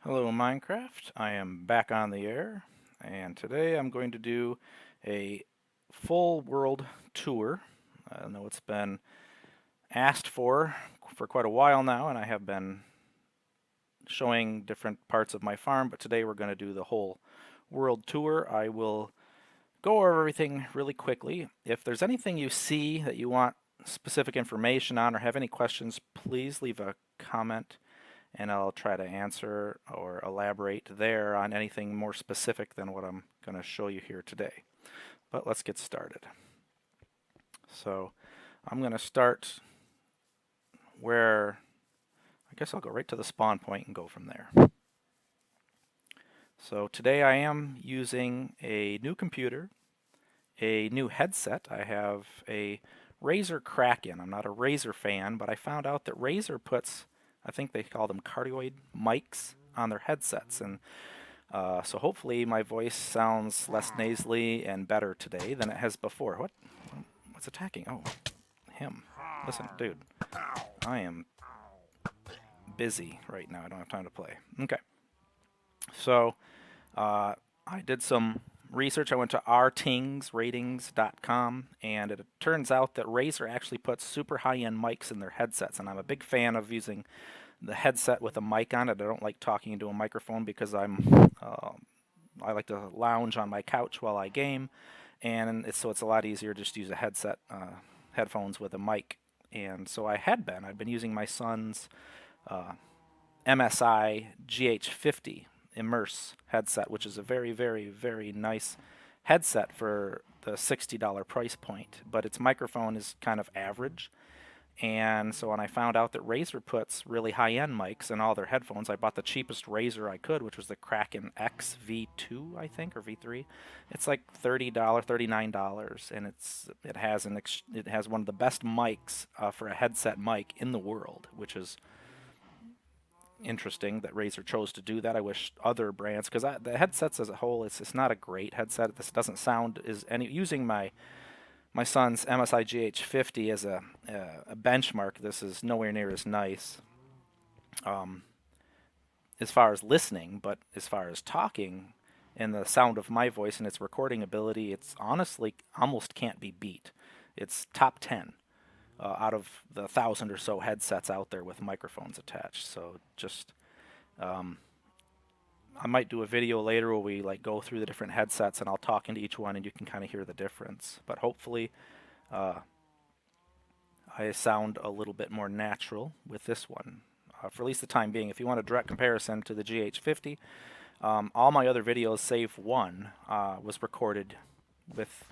Hello Minecraft, I am back on the air, and today I'm going to do a full world tour. I know it's been asked for quite a while now, and I have been showing different parts of my farm, but today we're going to do the whole world tour. I will go over everything really quickly. If there's anything you see that you want specific information on or have any questions, please leave a comment and I'll try to answer or elaborate there on anything more specific than what I'm going to show you here today. But let's get started. So I'm going to start where, I guess I'll go right to the spawn point and go from there. So today I am using a new computer, a new headset. I have a Razer Kraken. I'm not a Razer fan, but I found out that Razer puts, I think they call them cardioid mics on their headsets, and so hopefully my voice sounds less nasally and better today than it has before. What's attacking? Oh, him. Listen, dude, I am busy right now. I don't have time to play. Okay. So I did some research. I went to rtingsratings.com, and it turns out that Razer actually puts super high-end mics in their headsets, and I'm a big fan of using the headset with a mic on it. I don't like talking into a microphone because I like to lounge on my couch while I game, and so it's a lot easier just to use a headset, headphones with a mic. And so I've been using my son's uh, MSI GH50 Immerse headset, which is a very, very, very nice headset for the $60 price point, but its microphone is kind of average. And so when I found out that Razer puts really high-end mics in all their headphones, I bought the cheapest Razer I could, which was the Kraken X V2, I think, or V3. It's like $30, $39, and it has one of the best mics for a headset mic in the world, which is interesting that Razer chose to do that. I wish other brands, because the headsets as a whole, it's not a great headset. This doesn't sound as any using my son's MSI GH50 as a benchmark. This is nowhere near as nice um, as far as listening, but as far as talking and the sound of my voice and its recording ability, it's honestly almost can't be beat. It's top 10 out of the 1,000 or so headsets out there with microphones attached. So just um, I might do a video later where we like go through the different headsets and I'll talk into each one and you can kind of hear the difference. But hopefully uh, I sound a little bit more natural with this one, for at least the time being. If you want a direct comparison to the GH50, all my other videos, save one, was recorded with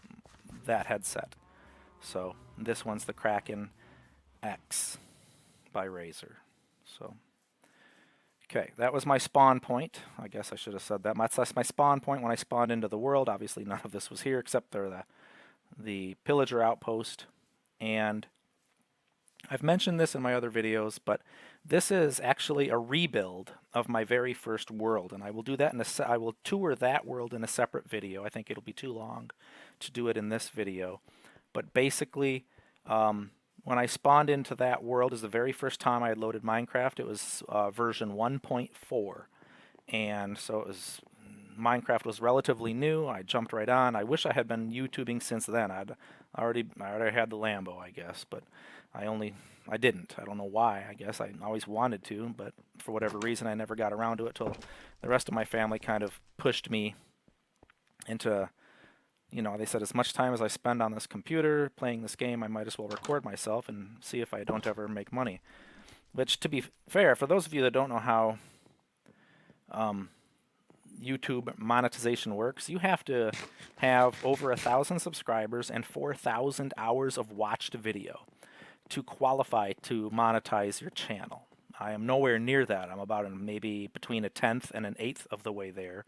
that headset. So this one's the Kraken X by Razer. So, okay, that was my spawn point. I guess I should have said that. That's my spawn point when I spawned into the world. Obviously, none of this was here except for the pillager outpost. And I've mentioned this in my other videos, but this is actually a rebuild of my very first world, and I will do that I will tour that world in a separate video. I think it'll be too long to do it in this video. But basically, when I spawned into that world is the very first time I had loaded Minecraft. It was version 1.4, and so Minecraft was relatively new. I jumped right on. I wish I had been YouTubing since then. I already had the Lambo, I guess, but I didn't. I don't know why. I guess I always wanted to, but for whatever reason, I never got around to it till the rest of my family kind of pushed me into, they said as much time as I spend on this computer playing this game, I might as well record myself and see if I don't ever make money. Which, to be fair, for those of you that don't know how YouTube monetization works, you have to have over 1,000 subscribers and 4,000 hours of watched video to qualify to monetize your channel. I am nowhere near that. I'm about maybe between a tenth and an eighth of the way there.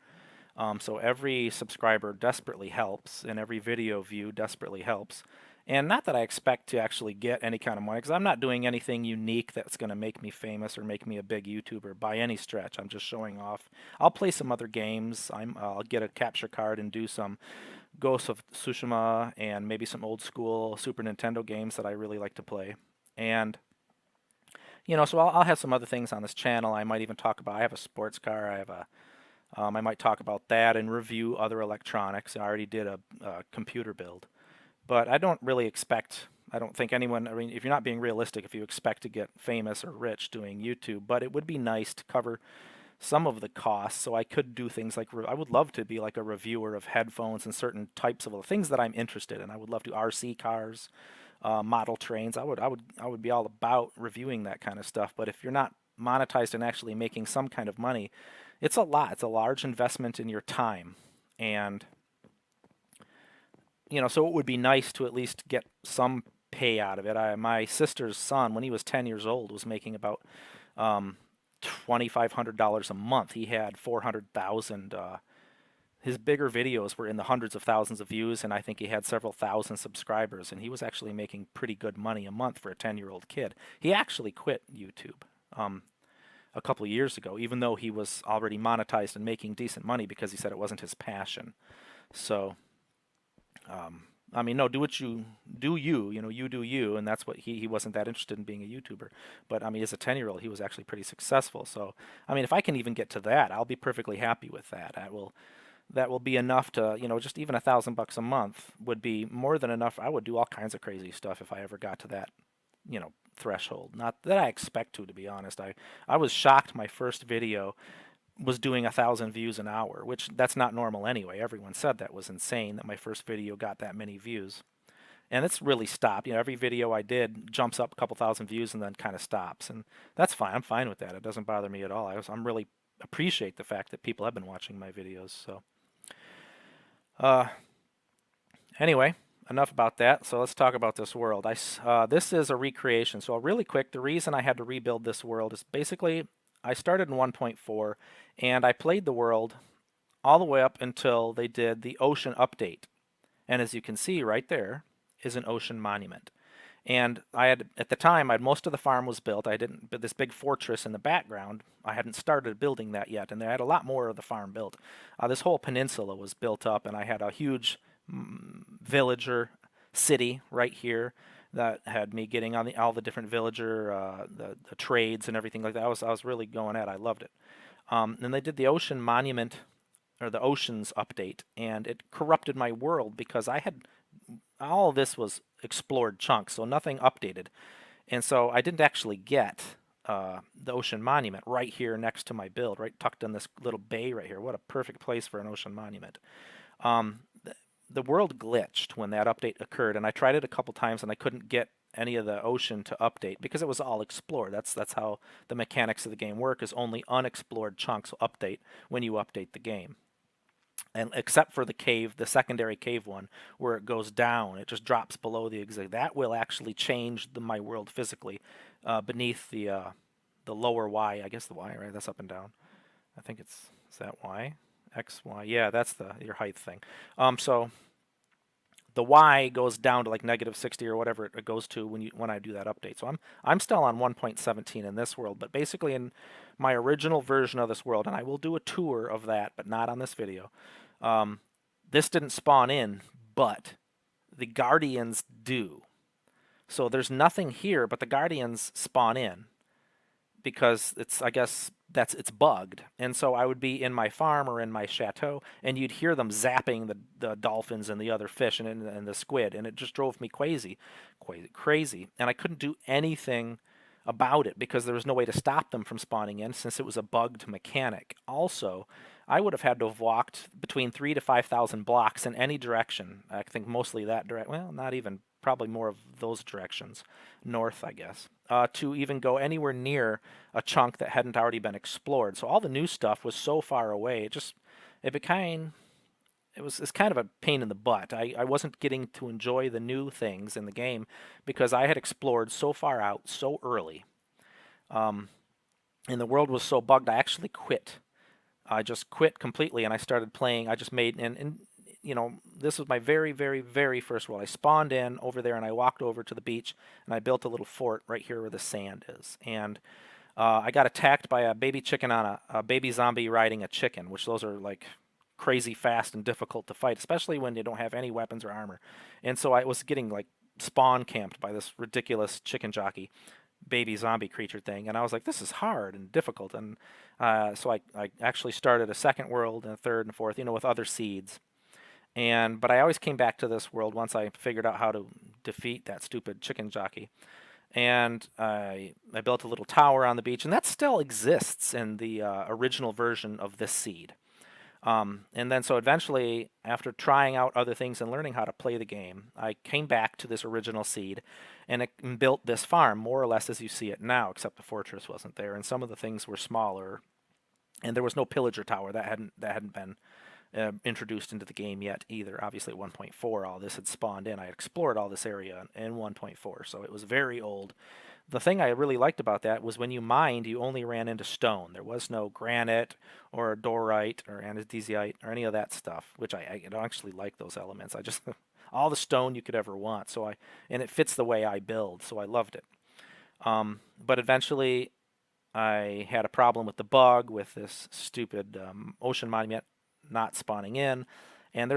So every subscriber desperately helps, and every video view desperately helps. And not that I expect to actually get any kind of money, because I'm not doing anything unique that's going to make me famous or make me a big YouTuber by any stretch. I'm just showing off. I'll play some other games. I'll get a capture card and do some Ghost of Tsushima and maybe some old school Super Nintendo games that I really like to play. And So I'll have some other things on this channel. I might even talk about. I have a sports car. I have a. I might talk about that and review other electronics. I already did a computer build, but I don't really expect. I don't think anyone. I mean, if you're not being realistic, if you expect to get famous or rich doing YouTube, but it would be nice to cover some of the costs. So I could do things like I would love to be like a reviewer of headphones and certain types of things that I'm interested in. I would love to RC cars, model trains. I would be all about reviewing that kind of stuff. But if you're not monetized and actually making some kind of money, it's a lot. It's a large investment in your time, and so it would be nice to at least get some pay out of it. My sister's son, when he was 10 years old, was making about um, $2,500 a month. He had 400,000. His bigger videos were in the hundreds of thousands of views, and I think he had several thousand subscribers. And he was actually making pretty good money a month for a 10-year-old kid. He actually quit YouTube a couple of years ago, even though he was already monetized and making decent money because he said it wasn't his passion. So I mean, no, do what you do, you do you, and that's what he wasn't that interested in being a YouTuber. But I mean, as a 10-year-old, he was actually pretty successful. So, I mean, if I can even get to that, I'll be perfectly happy with that. That will be enough to, just even $1,000 a month would be more than enough. I would do all kinds of crazy stuff if I ever got to that, threshold. Not that I expect to be honest. I was shocked my first video was doing 1,000 views an hour, which that's not normal anyway. Everyone said that was insane that my first video got that many views. And it's really stopped. Every video I did jumps up a couple thousand views and then kind of stops. And that's fine. I'm fine with that. It doesn't bother me at all. I'm really appreciate the fact that people have been watching my videos. So, uh, anyway, enough about that. So let's talk about this world. This is a recreation. So really quick, the reason I had to rebuild this world is basically I started in 1.4 and I played the world all the way up until they did the ocean update. And as you can see right there is an ocean monument. And I had at the time, most of the farm was built. I didn't, but this big fortress in the background, I hadn't started building that yet, and they had a lot more of the farm built. This whole peninsula was built up, and I had a huge villager city right here that had me getting on all the different villager, the trades and everything like that. I was really going at it. I loved it. And they did the ocean monument or the oceans update, and it corrupted my world because I had all of this was explored chunks, so nothing updated. And so I didn't actually get the ocean monument right here next to my build, right tucked in this little bay right here. What a perfect place for an ocean monument. Um, the world glitched when that update occurred, and I tried it a couple times and I couldn't get any of the ocean to update because it was all explored. That's how the mechanics of the game work, is only unexplored chunks will update when you update the game. And except for the cave, the secondary cave one, where it goes down, it just drops below the exit. That will actually change my world physically beneath the lower Y. I guess the Y, right? That's up and down. I think is that Y, X, Y. Yeah, that's your height thing. So the Y goes down to like -60 or whatever it goes to when I do that update. So I'm still on 1.17 in this world, but basically in my original version of this world, and I will do a tour of that, but not on this video. This didn't spawn in, but the Guardians do. So there's nothing here, but the Guardians spawn in because I guess it's bugged. And so I would be in my farm or in my chateau, and you'd hear them zapping the dolphins and the other fish and the squid, and it just drove me crazy. And I couldn't do anything about it because there was no way to stop them from spawning in since it was a bugged mechanic. Also, I would have had to have walked between 3,000 to 5,000 blocks in any direction. I think mostly that direction. Well, not even. Probably more of those directions, north, I guess, to even go anywhere near a chunk that hadn't already been explored. So all the new stuff was so far away. It's kind of a pain in the butt. I wasn't getting to enjoy the new things in the game because I had explored so far out so early, and the world was so bugged. I actually quit. I just quit completely, and I started playing. I just made and this was my very, very, very first world. I spawned in over there and I walked over to the beach and I built a little fort right here where the sand is. And I got attacked by a baby chicken on a baby zombie riding a chicken, which those are like crazy fast and difficult to fight, especially when you don't have any weapons or armor. And so I was getting like spawn camped by this ridiculous chicken jockey. baby zombie creature thing, and I was like, this is hard and difficult, and so I actually started a second world and a third and fourth, with other seeds. But I always came back to this world once I figured out how to defeat that stupid chicken jockey. And I built a little tower on the beach, and that still exists in the original version of this seed. And then so eventually, after trying out other things and learning how to play the game, I came back to this original seed and it built this farm more or less as you see it now, except the fortress wasn't there, and some of the things were smaller, and there was no pillager tower that hadn't been introduced into the game yet either. Obviously, at 1.4, all this had spawned in. I had explored all this area in 1.4, so it was very old. The thing I really liked about that was when you mined, you only ran into stone. There was no granite or dorite or andesite or any of that stuff, which I don't actually like those elements. I just all the stone you could ever want. And it fits the way I build, so I loved it. But eventually, I had a problem with the bug with this stupid ocean monument not spawning in, and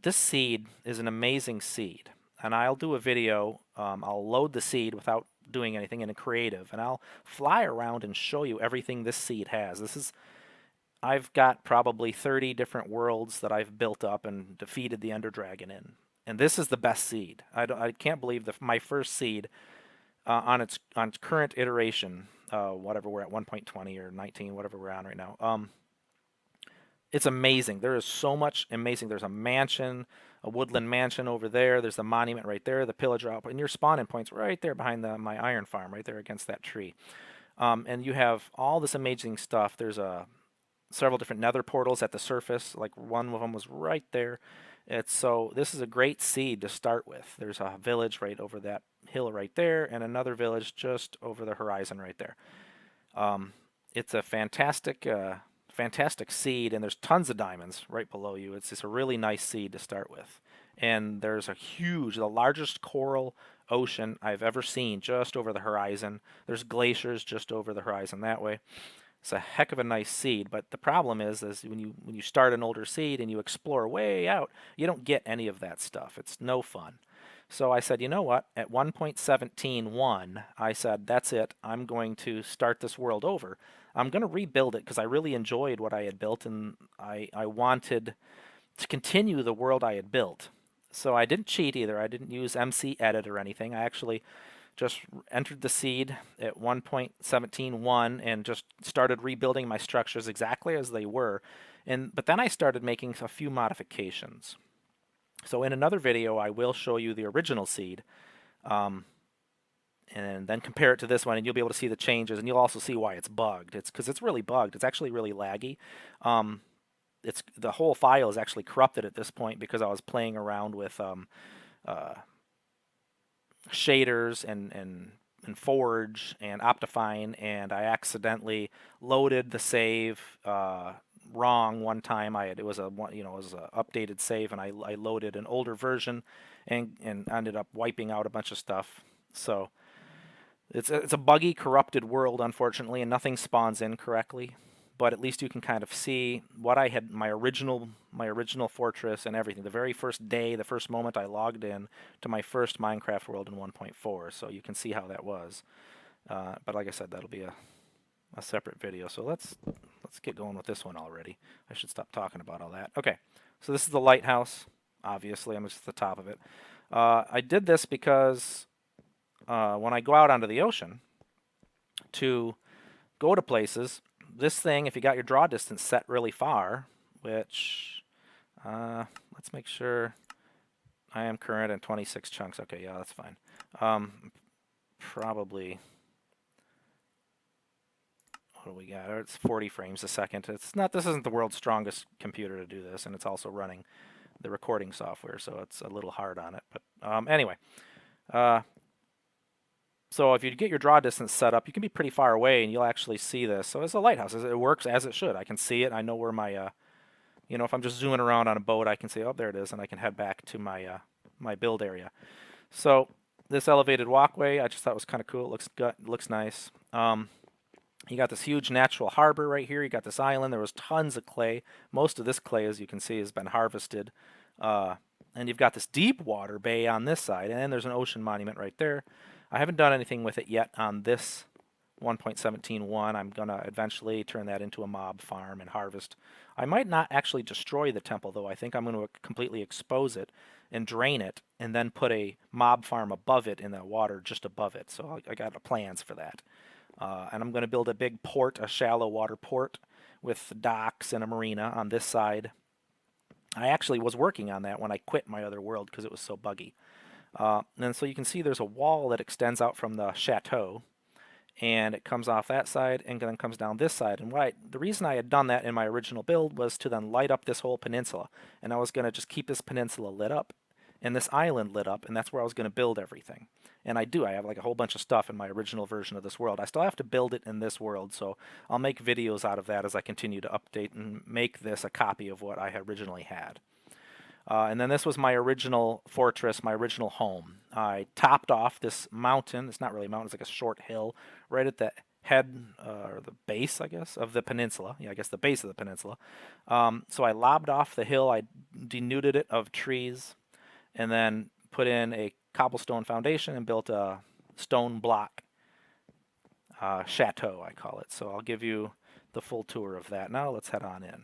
this seed is an amazing seed, and I'll do a video. I'll load the seed without doing anything in a creative, and I'll fly around and show you everything this seed has. I've got probably 30 different worlds that I've built up and defeated the Ender Dragon in, and this is the best seed. I can't believe my first seed on its current iteration, whatever we're at 1.20 or 19, whatever we're on right now. It's amazing. There is so much amazing. There's a mansion, a woodland mansion over there. There's the monument right there, the pillager outpost, and your spawning point's right there behind my iron farm, right there against that tree. And you have all this amazing stuff. There's several different nether portals at the surface. Like one of them was right there. This is a great seed to start with. There's a village right over that hill right there, and another village just over the horizon right there. It's a fantastic seed, and there's tons of diamonds right below you. It's just a really nice seed to start with. And there's the largest coral ocean I've ever seen just over the horizon. There's glaciers just over the horizon that way. It's a heck of a nice seed, but the problem is when you start an older seed and you explore way out, you don't get any of that stuff. It's no fun. So I said, you know what? At 1.17.1, I said, that's it. I'm going to start this world over. I'm going to rebuild it because I really enjoyed what I had built, and I wanted to continue the world I had built. So I didn't cheat either. I didn't use MC Edit or anything. I actually just entered the seed at 1.17.1 and just started rebuilding my structures exactly as they were. But then I started making a few modifications. So in another video, I will show you the original seed, and then compare it to this one, and you'll be able to see the changes, and you'll also see why it's bugged. It's because it's really bugged. It's actually really laggy. The whole file is actually corrupted at this point because I was playing around with shaders and Forge and Optifine, and I accidentally loaded the save wrong one time. It was a updated save, and I loaded an older version and ended up wiping out a bunch of stuff. So it's a buggy, corrupted world, unfortunately, and nothing spawns in correctly. But at least you can kind of see what I had, my original fortress and everything. The very first day, the first moment I logged in to my first Minecraft world in 1.4, so you can see how that was. But like I said, that'll be a separate video. So let's get going with this one already. I should stop talking about all that. Okay, so this is the lighthouse. Obviously, I'm just at the top of it. I did this because when I go out onto the ocean to go to places, this thing, if you got your draw distance set really far, which let's make sure I am current in 26 chunks. Okay, yeah, that's fine. Probably, what do we got? It's 40 frames a second. This isn't the world's strongest computer to do this, and it's also running the recording software, so it's a little hard on it. But anyway, so if you get your draw distance set up, you can be pretty far away, and you'll actually see this. So it's a lighthouse. It works as it should. I can see it. I know where my, if I'm just zooming around on a boat, I can see, oh, there it is, and I can head back to my my build area. So this elevated walkway, I just thought was kind of cool. It looks nice. You got this huge natural harbor right here. You got this island. There was tons of clay. Most of this clay, as you can see, has been harvested. And you've got this deep water bay on this side, and then there's an ocean monument right there. I haven't done anything with it yet on this 1.17.1. I'm going to eventually turn that into a mob farm and harvest. I might not actually destroy the temple, though. I think I'm going to completely expose it and drain it, and then put a mob farm above it in the water just above it. So I got plans for that. And I'm going to build a big port, a shallow water port with docks and a marina on this side. I actually was working on that when I quit my other world because it was so buggy. And so you can see there's a wall that extends out from the chateau, and it comes off that side and then comes down this side. And the reason I had done that in my original build was to then light up this whole peninsula. And I was going to just keep this peninsula lit up and this island lit up, and that's where I was going to build everything. And I do. I have like a whole bunch of stuff in my original version of this world. I still have to build it in this world, so I'll make videos out of that as I continue to update and make this a copy of what I originally had. And then this was my original fortress, my original home. I topped off this mountain. It's not really a mountain, it's like a short hill right at the head, or the base, I guess, of the peninsula. Yeah, I guess the base of the peninsula. So I lobbed off the hill. I denuded it of trees and then put in a cobblestone foundation and built a stone block chateau, I call it. So I'll give you the full tour of that. Now let's head on in.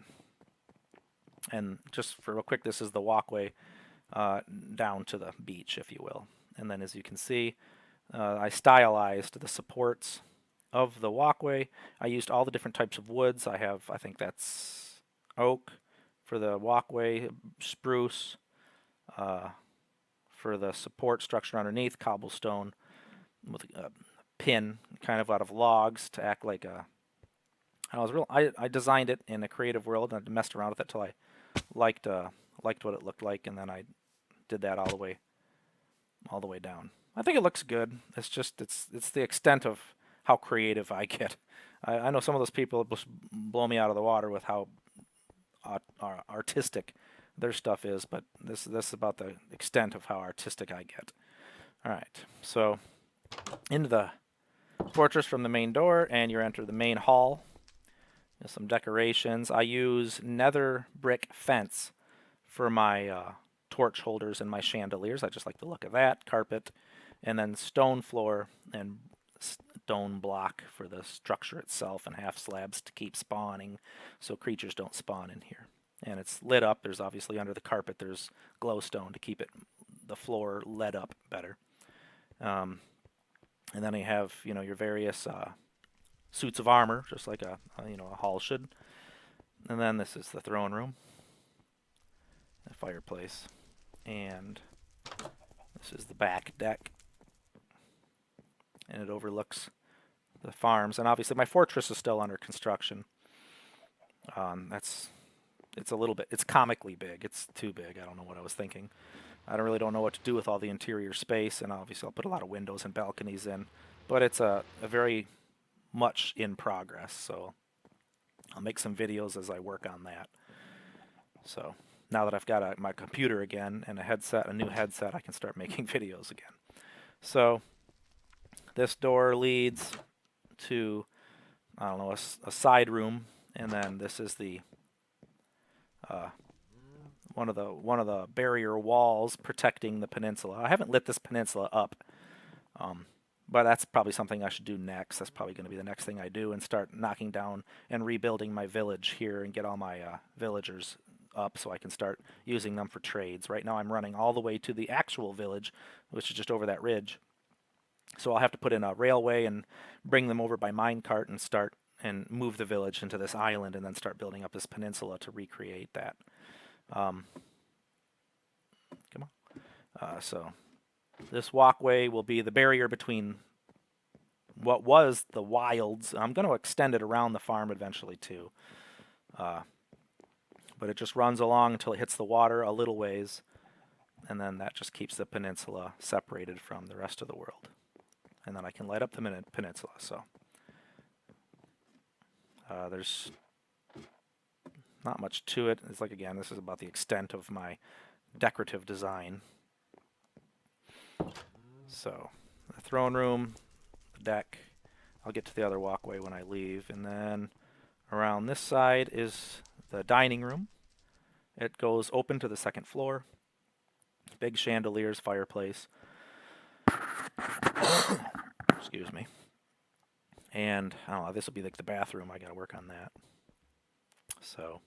And just for real quick, this is the walkway down to the beach, if you will. And then as you can see, I stylized the supports of the walkway. I used all the different types of woods. I think that's oak for the walkway, spruce for the support structure underneath, cobblestone with a pin kind of out of logs to act like a... I designed it in a creative world, and I messed around with it till I liked what it looked like, and then I did that all the way down. I think it looks good. It's just it's the extent of how creative I get. I know some of those people just blow me out of the water with how artistic their stuff is, but this is about the extent of how artistic I get. All right, so into the fortress from the main door, and you enter the main hall. There's some decorations. I use nether brick fence for my torch holders and my chandeliers. I just like the look of that. Carpet, and then stone floor and stone block for the structure itself, and half slabs to keep spawning so creatures don't spawn in here. And it's lit up. There's obviously under the carpet there's glowstone to keep the floor lit up better. And then you have your various suits of armor, just like a hall should. And then this is the throne room, the fireplace, and this is the back deck, and it overlooks the farms. And obviously my fortress is still under construction. It's comically big. It's too big. I don't know what I was thinking. I don't know what to do with all the interior space, and obviously I'll put a lot of windows and balconies in, but it's a very much in progress, so I'll make some videos as I work on that. So now that I've got my computer again and a new headset, I can start making videos again. So this door leads to, I don't know, a side room, and then this is the one of the barrier walls protecting the peninsula. I haven't lit this peninsula up, but that's probably something I should do next. That's probably going to be the next thing I do, and start knocking down and rebuilding my village here and get all my villagers up so I can start using them for trades. Right now I'm running all the way to the actual village, which is just over that ridge. So I'll have to put in a railway and bring them over by minecart and move the village into this island, and then start building up this peninsula to recreate that. Come on. So this walkway will be the barrier between what was the wilds. I'm going to extend it around the farm eventually too. But it just runs along until it hits the water a little ways, and then that just keeps the peninsula separated from the rest of the world. And then I can light up the peninsula. So there's not much to it. It's like, again, this is about the extent of my decorative design. So the throne room, the deck. I'll get to the other walkway when I leave. And then around this side is the dining room. It goes open to the second floor. Big chandeliers, fireplace. Excuse me. And I don't know, this will be like the bathroom. I got to work on that. So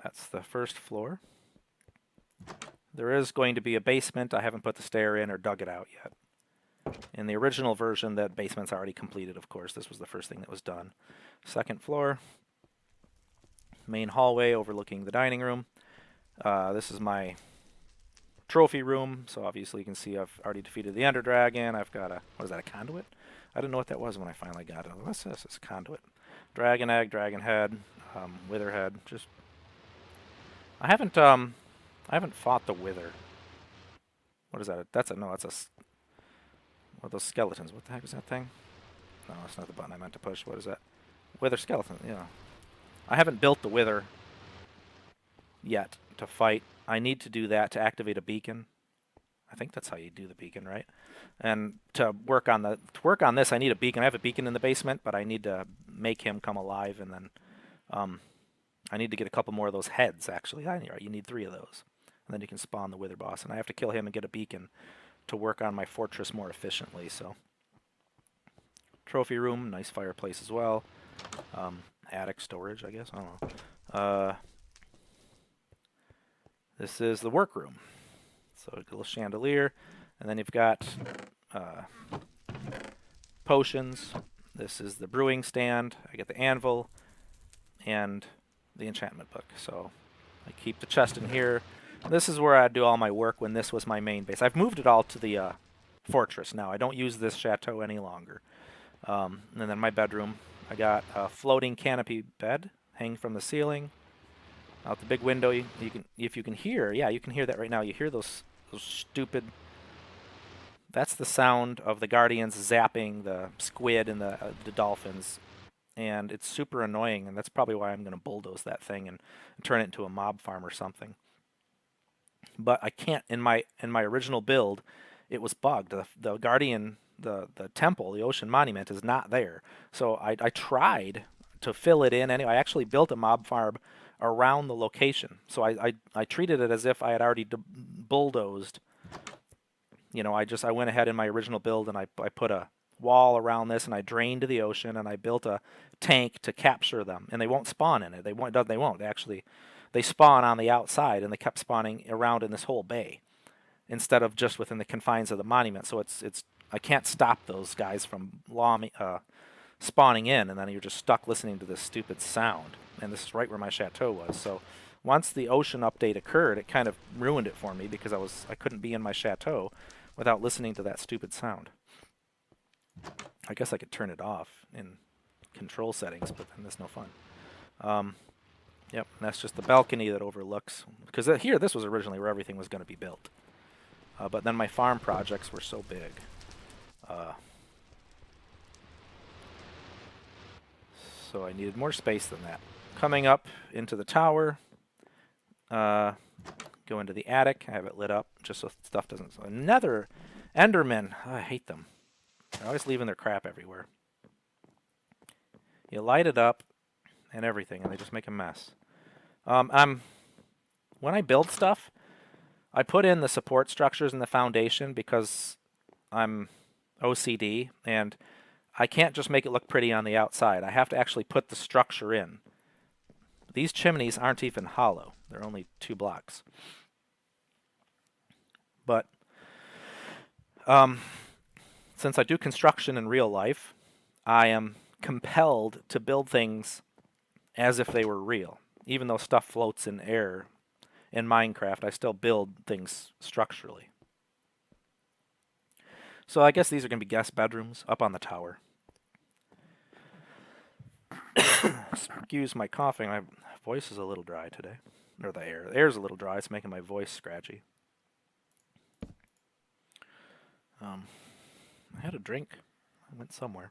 that's the first floor. There is going to be a basement. I haven't put the stair in or dug it out yet. In the original version, that basement's already completed, of course. This was the first thing that was done. Second floor. Main hallway overlooking the dining room. This is my trophy room, so obviously you can see I've already defeated the Ender Dragon. I've got a, what is that, a conduit? I didn't know what that was when I finally got it. What's this? It's a conduit. Dragon egg, dragon head, wither head. Just, I haven't fought the wither. What is that? That's a, no, that's a, what are those skeletons? What the heck is that thing? No, that's not the button I meant to push. What is that? Wither skeleton, yeah. I haven't built the wither yet to fight. I need to do that to activate a beacon. I think that's how you do the beacon, right? And to work on this, I need a beacon. I have a beacon in the basement, but I need to make him come alive, and then I need to get a couple more of those heads. Actually, you need 3 of those, and then you can spawn the wither boss. And I have to kill him and get a beacon to work on my fortress more efficiently. So, trophy room, nice fireplace as well. Attic storage, I guess. I don't know. This is the workroom. So a little chandelier, and then you've got potions. This is the brewing stand. I get the anvil and the enchantment book. So I keep the chest in here. This is where I do all my work when this was my main base. I've moved it all to the fortress now. I don't use this chateau any longer. And then my bedroom. I got a floating canopy bed hanging from the ceiling. Out the big window, you can, if you can hear, yeah, you can hear that right now. You hear those stupid. That's the sound of the guardians zapping the squid and the dolphins, and it's super annoying. And that's probably why I'm going to bulldoze that thing and turn it into a mob farm or something. But I can't. In my original build, it was bugged. The guardian, the temple, the ocean monument is not there. So I tried to fill it in anyway. I actually built a mob farm around the location. So I treated it as if I had already bulldozed. You know, I went ahead in my original build and I put a wall around this, and I drained the ocean, and I built a tank to capture them. And they won't spawn in it. They won't. They spawn on the outside, and they kept spawning around in this whole bay instead of just within the confines of the monument. So I can't stop those guys from spawning in, and then you're just stuck listening to this stupid sound. And this is right where my chateau was. So once the ocean update occurred, it kind of ruined it for me because I couldn't be in my chateau without listening to that stupid sound. I guess I could turn it off in control settings, but then that's no fun. Yep, and that's just the balcony that overlooks, because here, this was originally where everything was going to be built. But then my farm projects were so big. So I needed more space than that. Coming up into the tower, go into the attic. I have it lit up just so stuff doesn't. So another Enderman. Oh, I hate them. They're always leaving their crap everywhere. You light it up and everything, and they just make a mess. When I build stuff, I put in the support structures in the foundation because I'm OCD, and I can't just make it look pretty on the outside. I have to actually put the structure in. These chimneys aren't even hollow. They're only 2 blocks. But since I do construction in real life, I am compelled to build things as if they were real. Even though stuff floats in air in Minecraft, I still build things structurally. So I guess these are going to be guest bedrooms up on the tower. Excuse my coughing. My voice is a little dry today. Or the air. The air's a little dry. It's making my voice scratchy. I had a drink. I went somewhere.